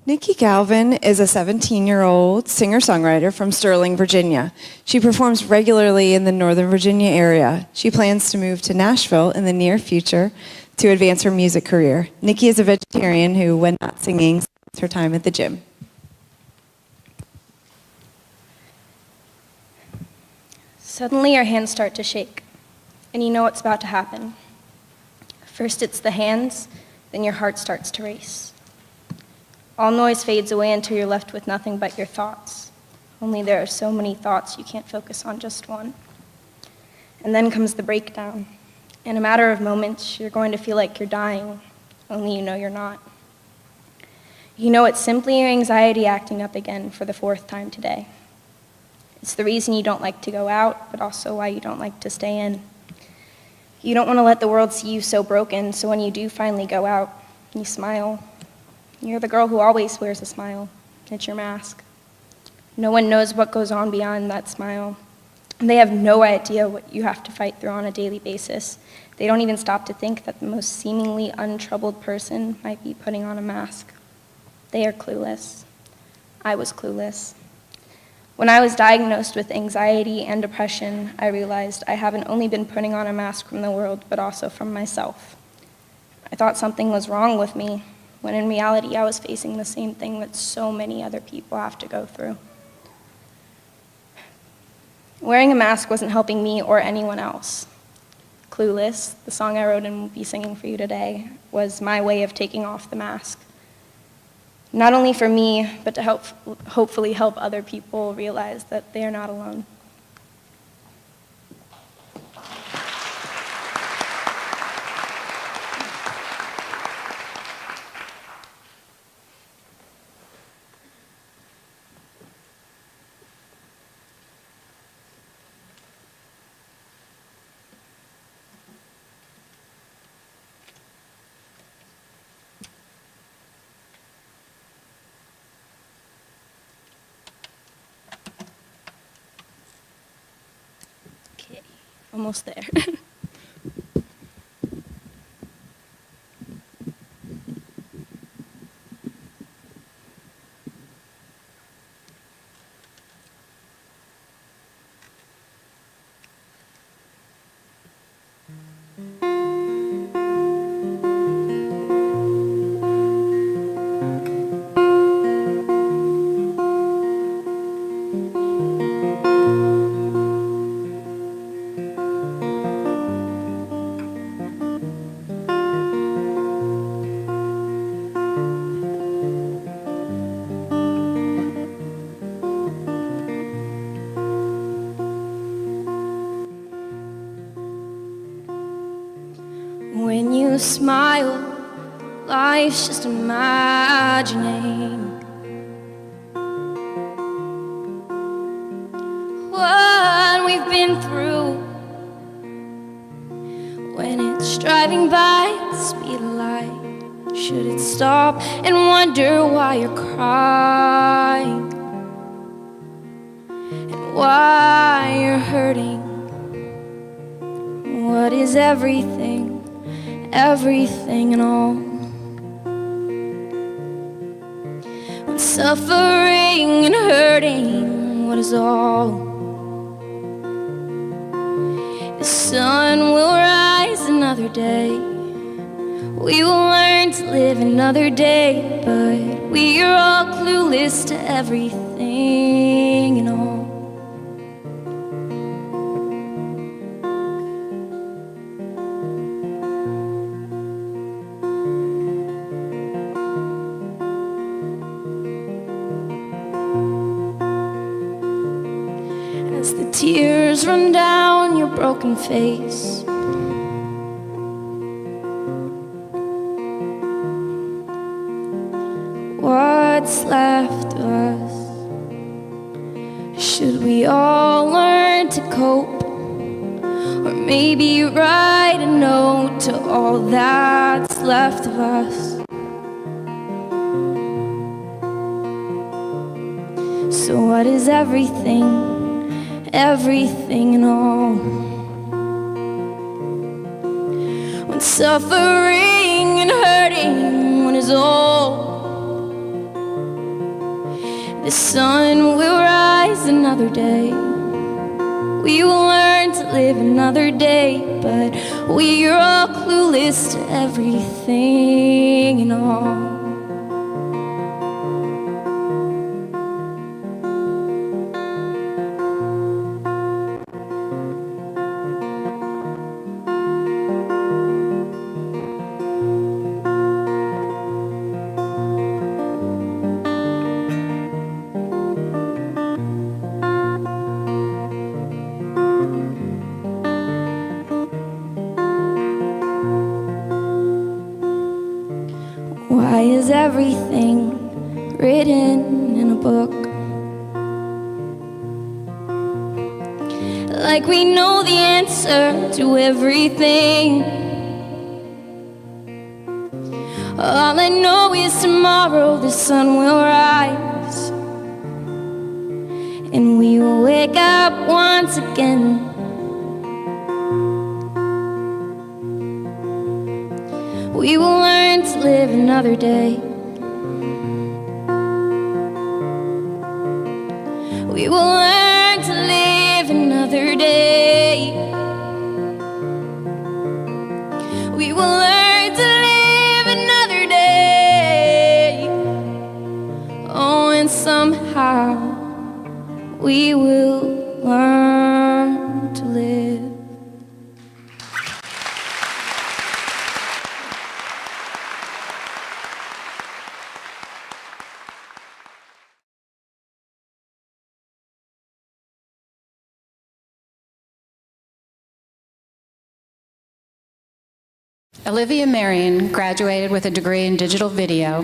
Nikki Galvin is a 17-year-old singer-songwriter from Sterling, Virginia. She performs regularly in the Northern Virginia area. She plans to move to Nashville in the near future to advance her music career. Nikki is a vegetarian who, when not singing, spends her time at the gym. Suddenly your hands start to shake, and you know what's about to happen. First it's the hands, then your heart starts to race. All noise fades away until you're left with nothing but your thoughts. Only there are so many thoughts you can't focus on just one. And then comes the breakdown. In a matter of moments, you're going to feel like you're dying, only you know you're not. You know it's simply your anxiety acting up again for the 4th time today. It's the reason you don't like to go out, but also why you don't like to stay in. You don't want to let the world see you so broken, so when you do finally go out, you smile. You're the girl who always wears a smile. It's your mask. No one knows what goes on beyond that smile. They have no idea what you have to fight through on a daily basis. They don't even stop to think that the most seemingly untroubled person might be putting on a mask. They are clueless. I was clueless. When I was diagnosed with anxiety and depression, I realized I haven't only been putting on a mask from the world, but also from myself. I thought something was wrong with me, when in reality I was facing the same thing that so many other people have to go through. Wearing a mask wasn't helping me or anyone else. Clueless, the song I wrote and will be singing for you today, was my way of taking off the mask. Not only for me, but to hopefully help other people realize that they are not alone. Almost there. When you smile, life's just imagining what we've been through. When it's driving by the speed of light, should it stop and wonder why you're crying and why you're hurting? What is everything? Everything and all. When suffering and hurting, what is all? The sun will rise another day. We will learn to live another day, but we are all clueless to everything and all. As the tears run down your broken face, what's left of us? Should we all learn to cope? Or maybe write a note to all that's left of us? So what is everything? Everything and all. When suffering and hurting, when it's all, the sun will rise another day. We will learn to live another day, but we are all clueless to everything and all. Why is everything written in a book? Like we know the answer to everything. All I know is tomorrow the sun will rise, and we will wake up once again. We will learn to live another day. We will learn to live another day. We will learn to live another day. Oh, and somehow we will learn to live. Olivia Marion graduated with a degree in digital video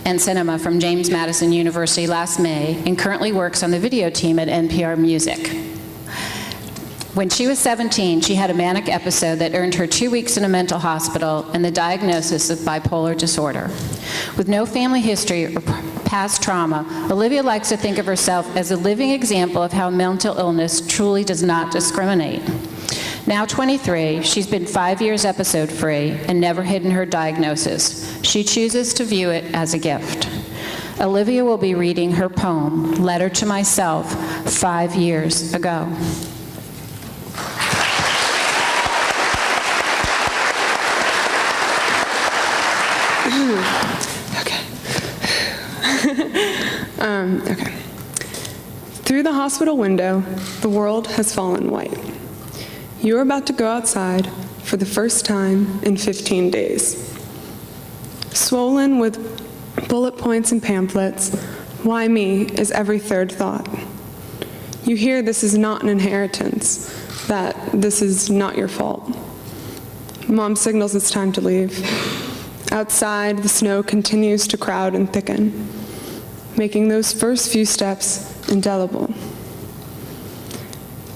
and cinema from James Madison University last May and currently works on the video team at NPR Music. When she was 17, she had a manic episode that earned her 2 weeks in a mental hospital and the diagnosis of bipolar disorder. With no family history or past trauma, Olivia likes to think of herself as a living example of how mental illness truly does not discriminate. Now 23, she's been 5 years episode-free and never hidden her diagnosis. She chooses to view it as a gift. Olivia will be reading her poem, Letter to Myself, 5 years ago. Okay. Through the hospital window, the world has fallen white. You are about to go outside for the first time in 15 days. Swollen with bullet points and pamphlets, why me is every third thought. You hear this is not an inheritance, that this is not your fault. Mom signals it's time to leave. Outside, the snow continues to crowd and thicken, making those first few steps indelible.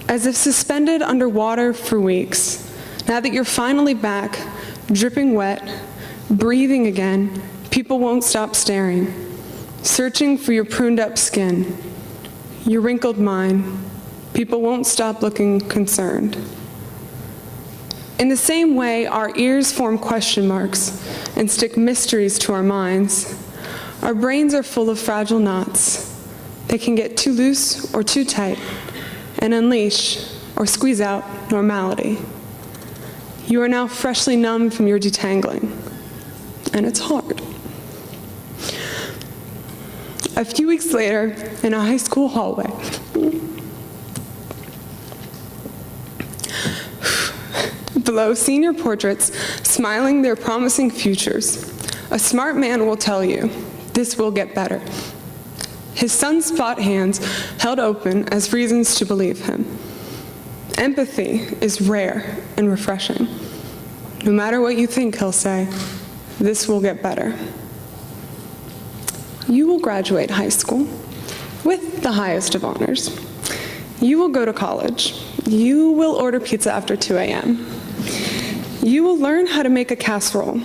As if suspended underwater for weeks, now that you're finally back, dripping wet, breathing again, people won't stop staring, searching for your pruned up skin, your wrinkled mind. People won't stop looking concerned. In the same way our ears form question marks and stick mysteries to our minds, our brains are full of fragile knots. They can get too loose or too tight and unleash or squeeze out normality. You are now freshly numb from your detangling, and it's hard. A few weeks later, in a high school hallway, below senior portraits smiling their promising futures, a smart man will tell you, this will get better. His sunspot hands held open as reasons to believe him. Empathy is rare and refreshing. No matter what you think, he'll say, this will get better. You will graduate high school with the highest of honors. You will go to college. You will order pizza after 2 a.m. You will learn how to make a casserole.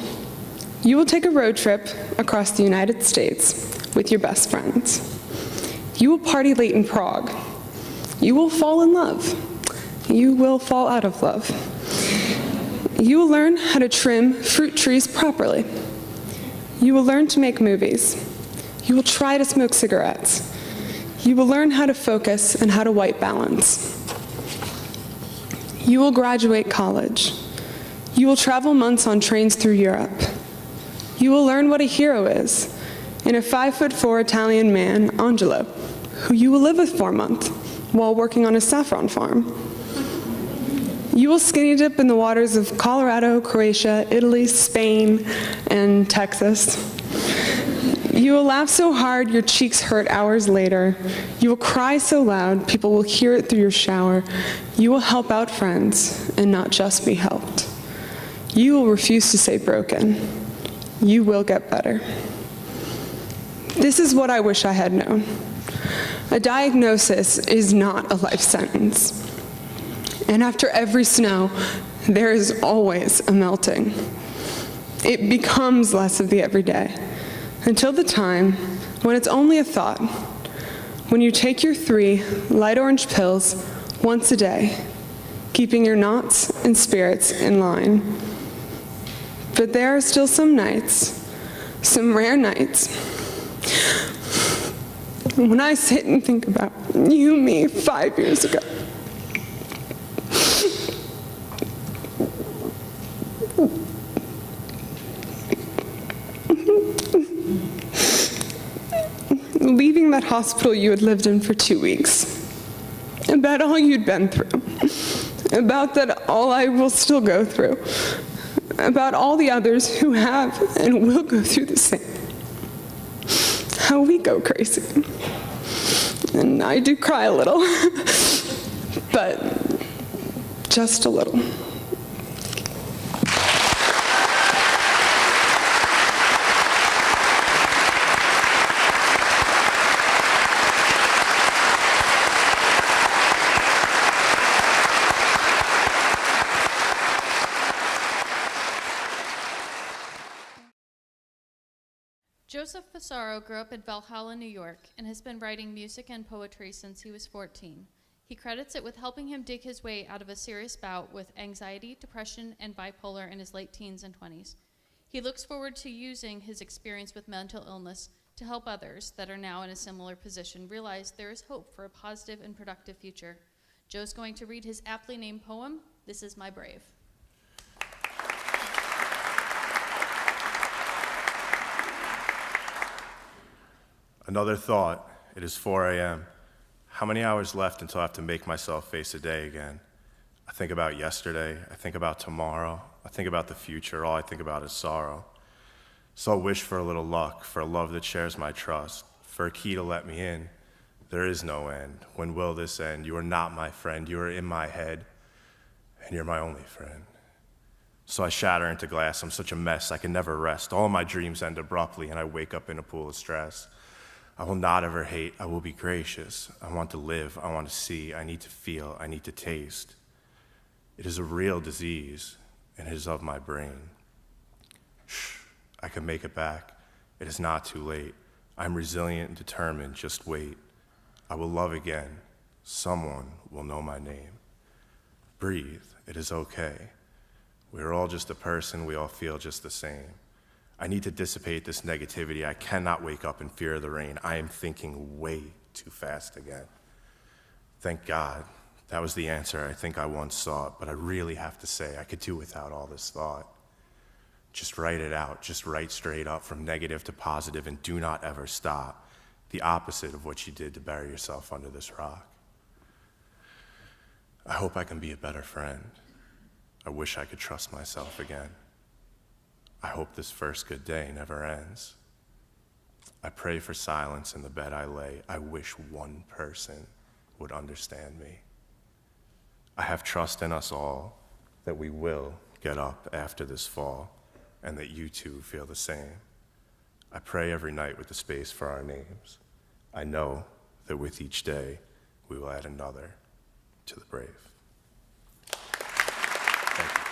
You will take a road trip across the United States with your best friends. You will party late in Prague. You will fall in love. You will fall out of love. You will learn how to trim fruit trees properly. You will learn to make movies. You will try to smoke cigarettes. You will learn how to focus and how to white balance. You will graduate college. You will travel months on trains through Europe. You will learn what a hero is in a 5'4" Italian man, Angelo, who you will live with for a month while working on a saffron farm. You will skinny dip in the waters of Colorado, Croatia, Italy, Spain, and Texas. You will laugh so hard your cheeks hurt hours later. You will cry so loud people will hear it through your shower. You will help out friends and not just be helped. You will refuse to say broken. You will get better. This is what I wish I had known. A diagnosis is not a life sentence. And after every snow, there is always a melting. It becomes less of the everyday, until the time when it's only a thought, when you take your 3 light orange pills once a day, keeping your knots and spirits in line. But there are still some nights, some rare nights, when I sit and think about you and me 5 years ago. Leaving that hospital you had lived in for 2 weeks, about all you'd been through, about that all I will still go through, about all the others who have and will go through the same. How we go crazy. And I do cry a little, but just a little. Joseph Pissarro grew up in Valhalla, New York, and has been writing music and poetry since he was 14. He credits it with helping him dig his way out of a serious bout with anxiety, depression, and bipolar in his late teens and 20s. He looks forward to using his experience with mental illness to help others that are now in a similar position realize there is hope for a positive and productive future. Joe's going to read his aptly named poem, This Is My Brave. Another thought. It is 4 a.m. How many hours left until I have to make myself face a day again? I think about yesterday. I think about tomorrow. I think about the future. All I think about is sorrow. So I wish for a little luck, for a love that shares my trust, for a key to let me in. There is no end. When will this end? You are not my friend. You are in my head, and you're my only friend. So I shatter into glass. I'm such a mess. I can never rest. All my dreams end abruptly, and I wake up in a pool of stress. I will not ever hate. I will be gracious. I want to live. I want to see. I need to feel. I need to taste. It is a real disease, and it is of my brain. Shh, I can make it back. It is not too late. I'm resilient and determined. Just wait. I will love again. Someone will know my name. Breathe. It is okay. We are all just a person. We all feel just the same. I need to dissipate this negativity. I cannot wake up in fear of the rain. I am thinking way too fast again. Thank God. That was the answer I think I once sought, but I really have to say I could do without all this thought. Just write it out. Just write straight up from negative to positive, and do not ever stop. The opposite of what you did to bury yourself under this rock. I hope I can be a better friend. I wish I could trust myself again. I hope this first good day never ends. I pray for silence in the bed I lay. I wish one person would understand me. I have trust in us all that we will get up after this fall, and that you too feel the same. I pray every night with the space for our names. I know that with each day, we will add another to the brave. Thank you.